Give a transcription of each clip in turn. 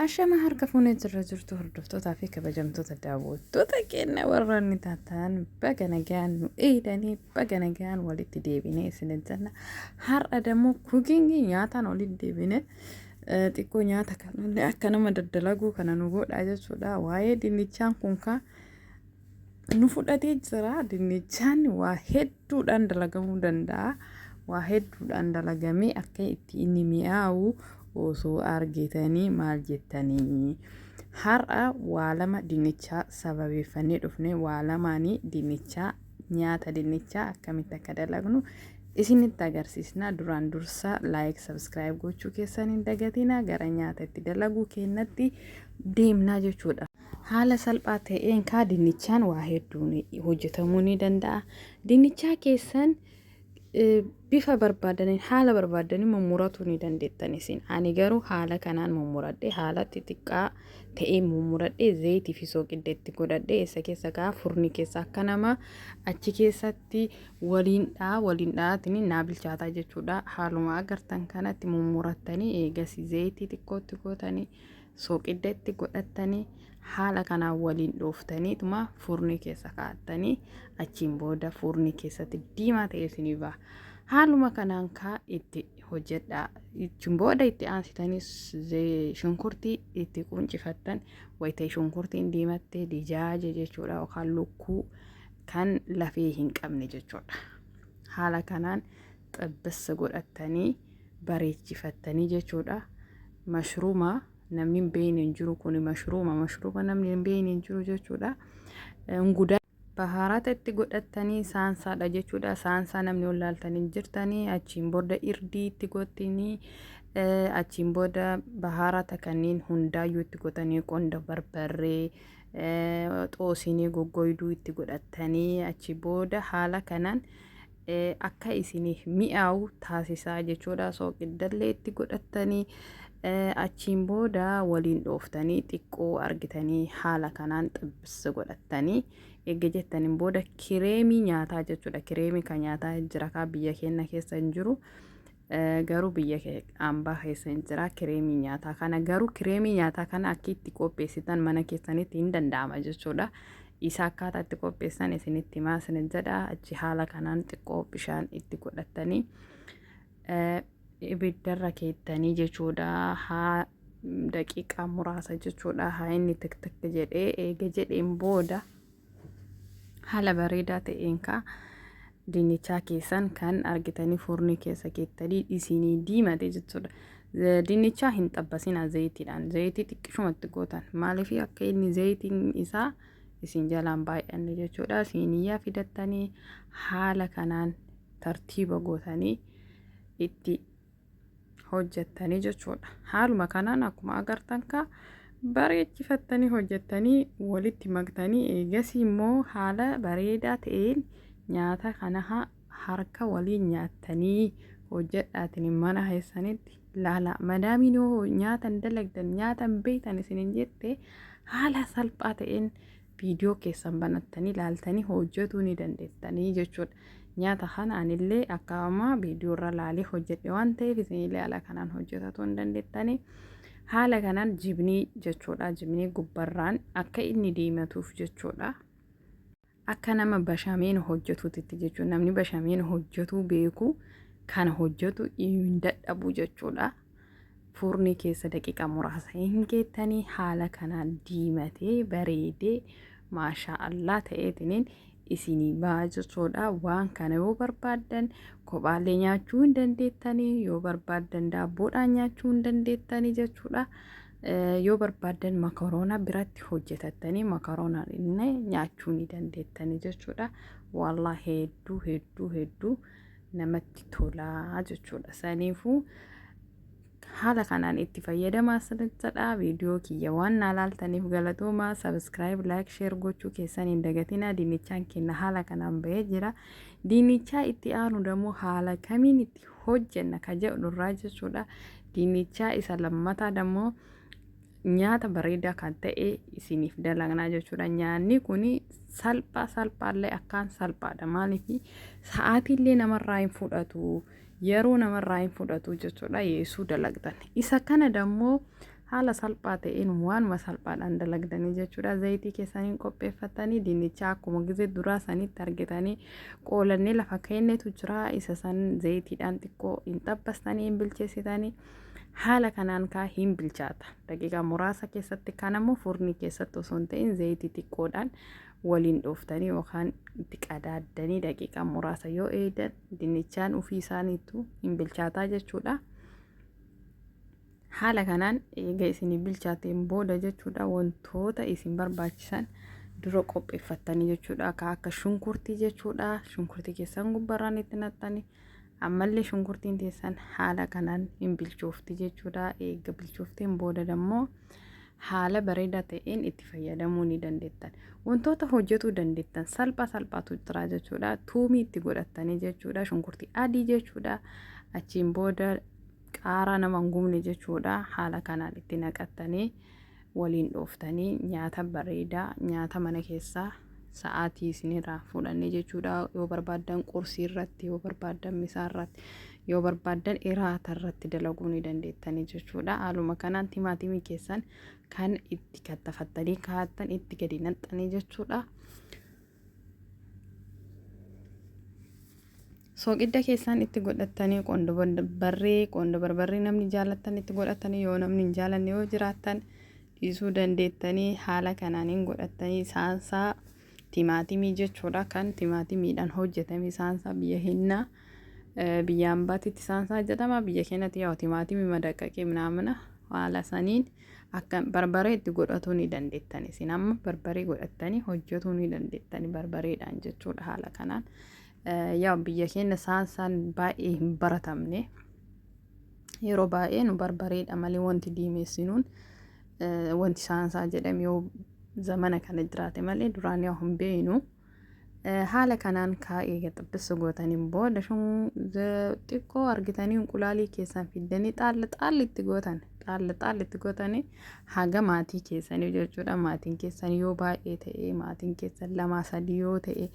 Ashama harka fuunee jirra jirtu hordoftootaa fi kabajamtoota daawwattoota keenya warra inni taataan baga nagaan nu eedanii baga nagaan walitti deebinee isinin jenna. Har'a dammoo kukiingii nyaataan walitti deebine xiqqoo nyaata kanallee akka nama daddalaguu kana nu godha jechuudha. Waa'ee dinnichaan kun nu fudhatee jira. Dinnichaan waa hedduudhaan dalagamuu danda'a. Waa hedduudhaan dalagamee akka itti inni mi'aawu osoo argitanii maal jettanii har'a waa lama dinnichaa sababeeffannee dhufne waa lamaanii dinnichaa nyaata dinnichaa akkamitti akka dalagnu isinitti agarsiisna. Duraan dursa like subscribe gochuu keessan hin dagatina. Gara nyaata itti dalaguu keenyatti deemnaa jechuudha. Haala salphaa ta'een dinnichaan waa hedduun hojjetamuu ni danda'a. Dinnichaa keessan bifa barbaadaniin haala barbaadanii mummuratuu ni dandeettan isin. Ani garuu haala kanaan mummuradhe haala xixiqqaa ta'ee mummuradhe zayitii fi soogiddeetti godhadhe isa keessa gaa furni keessa akka nama achi keessatti waliin dhaatiin naa bilchaataa jechuudha. Haaluma agartan kanatti mummurattanii eegas zayitii xiqqootti gootanii soogiddeetti godhattanii haala kanaan waliin dhooftanii tuma furni keessa kaa'attanii achiin booda furni keessatti diimaa ta'e isinii ba'a. Haaluma kanaan itti hojjedha. Achiin booda itti aansitanii shunkurtii itti quncifattan wayita shunkurtiin diimattee dijaaje jechuudha yookaan lukkuu kan lafee hin qabne jechuudha. Haala kanaan xibbisa godhattanii bareechifattanii jechuudha. Mashruuma namni hin beekne hin jiru kun mashruuma namni hin beekne hin jiru jechuudha. Ngudaa bahaarata itti godhattanii saansaadha jechuudha. Saansaa namni olaaltanii jirtanii achiin booda irdii itti gottanii achiin booda bahaarata kanneen hundaayyuu itti godhanii qonda barbarree xoosinii goggoyduu itti godhattanii achi booda haala kanaan akka isiniif mi'aawu taasisaa jechuudha. Soogiddaillee itti godhattanii achiin booda waliin dhooftanii xiqqoo argitanii haala kanaan xibbisa godhattanii eegga jettaniin booda kireemii nyaataa jechuudha. Kireemii kan nyaataa jira kaa biyya keenya keessa hin jiru. Garuu biyya ambaa keessa hin jira kireemii nyaataa kana. Garuu kireemii nyaataa kana akka itti qopheessitan mana keessanitti hin danda'ama jechuudha. Isa akkaataa itti qopheessan isinitti himaa isinin jedha. Achi haala kanaan xiqqoo bishaan itti godhattanii ibiddarra keettanii jechuudha. Haa daqiiqaa muraasa jechuudha. Haa inni tiktik jedhee eega jedheen booda haala bareedaa ta'een dinnichaa keessan kan argitanii furni keessa keettanii isinii diimate jechuudha. Dinnichaa hin xabbasina zayitiidhaan. Zayitii xiqqishumatti gootan. Maaliif akka inni zayitiin isaa isin jalaan baay'anne jechuudha. Siniyyaa fidattanii haala kanaan tartiiba gootanii itti hojjettanii jechuudha. Haaluma kanaan akkuma agartan bareechifattanii hojjettanii walitti maktanii eegas immoo haala bareedaa ta'een nyaata kana harka waliin nyaattanii hojjedhaatiin mana keessanitti laala. Madaamiin yoo nyaatan dalagdan nyaatan beektan isinin jette haala salphaa ta'een viidiyoo keessan banattanii laaltanii hojjetuu ni dandeettanii jechuudha. Nyaata kana anillee akkaamaa viidiyoo irra laalee hojjedhe waan ta'eef isinillee haala kanaan hojjetatu hin dandeettanii. Haala kanaan jibnii jechuudha. Jibnii gubbarraan akka inni diimatuuf jechuudha. Akka nama bashameen hojjetuutti jechuudha. Namni bashameen hojjetuu beeku kana hojjetu hin dadhabu jechuudha. Furni keessa daqiiqa muraasa hin geettanii haala kanaan diimatee bareedee maashaallah ta'eetiniin isinii ba'a jechuudha. Waan kana yoo barbaaddan kophaallee nyaachuu hin dandeettanii, yoo barbaaddan daabboodhaan nyaachuu hin dandeettanii jechuudha. Yoo barbaaddan makaroona biratti hojjetattanii makaroonaan illee nyaachuu ni dandeettanii jechuudha. Wallah hedduu namatti tolaa jechuudha. Saniifuu haala kanaan itti fayyadamaa sanadha. Viidiyoo kiyya waan laaltaniif galatooma. Subscribe, like, share gochuu keessan hin dagatina. Dinnichaan keenya haala kanaan bahee jira. Dinnichaa itti aanu dammoo haala kamiin itti hojjenna ka jedhurraa jechuudha. Dinnichaa isa lammataa dammoo nyaata bareedaa kan ta'e isiniif dalagnaa jechuudha. Nyaanni kuni salphaallee akkaan salphaadha. Maaliif sa'aatiillee namarraa hin fudhatu. Yeroo namarraa hin fudhatu jechuudha. Yeesuu dalagdan isa kana dammoo haala salphaa ta'een waanuma salphaadhaan dalagdanii jechuudha. Zayitii keessaniin qopheeffatanii dinnicha akkuma gisee duraa sanitti argitanii qoolannee lafa kennetu jira. Isa san zayitiidhaan xiqqoo hin xabbastanii hin bilcheessitanii haala kanaan hin bilchaata. Daqiiqaa muraasa keessatti kanammoo furnii keessatti osoo hin ta'in zayitii xiqqoodhaan waliin dhooftanii yookaan itti qadaaddanii daqiiqaa muraasa yoo eedan dinnichaan ofii isaaniitu hin bilchaataa jechuudha. Haala kanaan eega isin bilchaateen booda jechuudha wantoota isin barbaachisan dura qopheeffattanii jechuudha. Akka shunkurtii jechuudha. Shunkurtii keessan gubbarraan itti naqxanii ammallee shunkurtiin teessan haala kanaan hin bilchoofti jechuudha. Eega bilchoofteen booda immoo haala bareedaa ta'een itti fayyadamuu ni dandeettan. Wantoota hojjetuu dandeettan salphaatu jira jechuudha. Tuumii itti godhattanii jechuudha. Shunkurtii adii jechuudha. Achiin booda qaaraa nama hin gubne jechuudha. Haala kanaan itti naqattanii waliin dhooftanii nyaata bareedaa nyaata mana keessaa sa'aatii isinirraa fuudhanii jechuudha. Yoo barbaadan qursii irratti, yoo barbaadan misaa irratti, yoo barbaadan iraata irratti dalaguu ni dandeettanii jechuudha. Haaluma kanaan timaatimii keessan kan itti kattafattanii kaa'attan itti gadi naqxanii jechuudha. Soogidda keessan itti godhatanii qondo barbarree namni jaalatan itti godhatanii yoo namni hin jaalanne yoo jiraattan dhiisuu dandeettanii haala kanaan godhatanii saansaa timaatimii jechuudha. Kan timaatimiidhaan hojjetame saansaa biyya hinnaa biyya ambaatitti saansaa jedhama. Biyya keenyatti yaa timaatimii madaqaqee minamina haala saniin akka barbaree itti godhatuu ni dandeettani. Isin amma barbaree godhattanii hojjetuu ni dandeettani barbareedhaan jechuudha. Haala kanaan yaa biyya keenya saansaan baay'ee hin baratamne yeroo baay'ee nu barbareedha malee wanti diimeessinuun wanti saansaa jedhame yoo zamana kana jiraate malee duraan yaa hin beeknu. Haala kanaan eega xabbisa gootaniin booda xiqqoo argitanii inqulaalii keessan fiddanii xaalla itti gootanii haga maatii keessanii jechuudha. Maatiin keessan yoo baay'ee ta'e maatiin keessan 2-3 yoo ta'e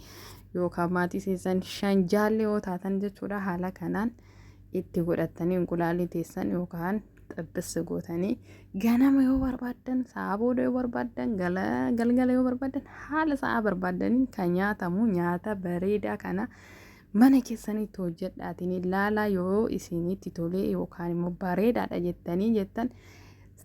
yookaan maatii keessan 5 jaalle yoo taatan jechuudha. Haala kanaan itti godhattanii inqulaalii teessan yookaan xabbisa gootanii ganama yoo barbaadan sa'a booda yoo barbaadan galgala yoo barbaadan haala sa'a barbaadaniin kan nyaatamu nyaata bareedaa kana mana keessanitti hojjedhaatiin ilaalaa. Yoo isinitti tolee yookaan immoo bareedaadha jettan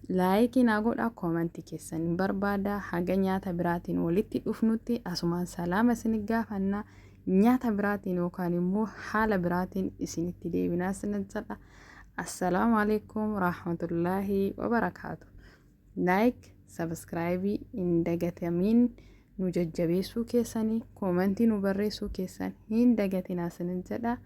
laayikii naa godhaa, koomentii keessan barbaada. Haga nyaata biraatiin walitti dhufnutti asumaan salaama isin gaafannaa. Nyaata biraatiin yookaan immoo haala biraatiin isinitti deebinaa sinan jedha. Assalamu alaikum rahmatullahi wabarakatuh. Like, subscribe hin dagatamin nu jajjabeessuu keessanii, koomentii nu barreessuu keessan hin dagatinaa sinan jedha.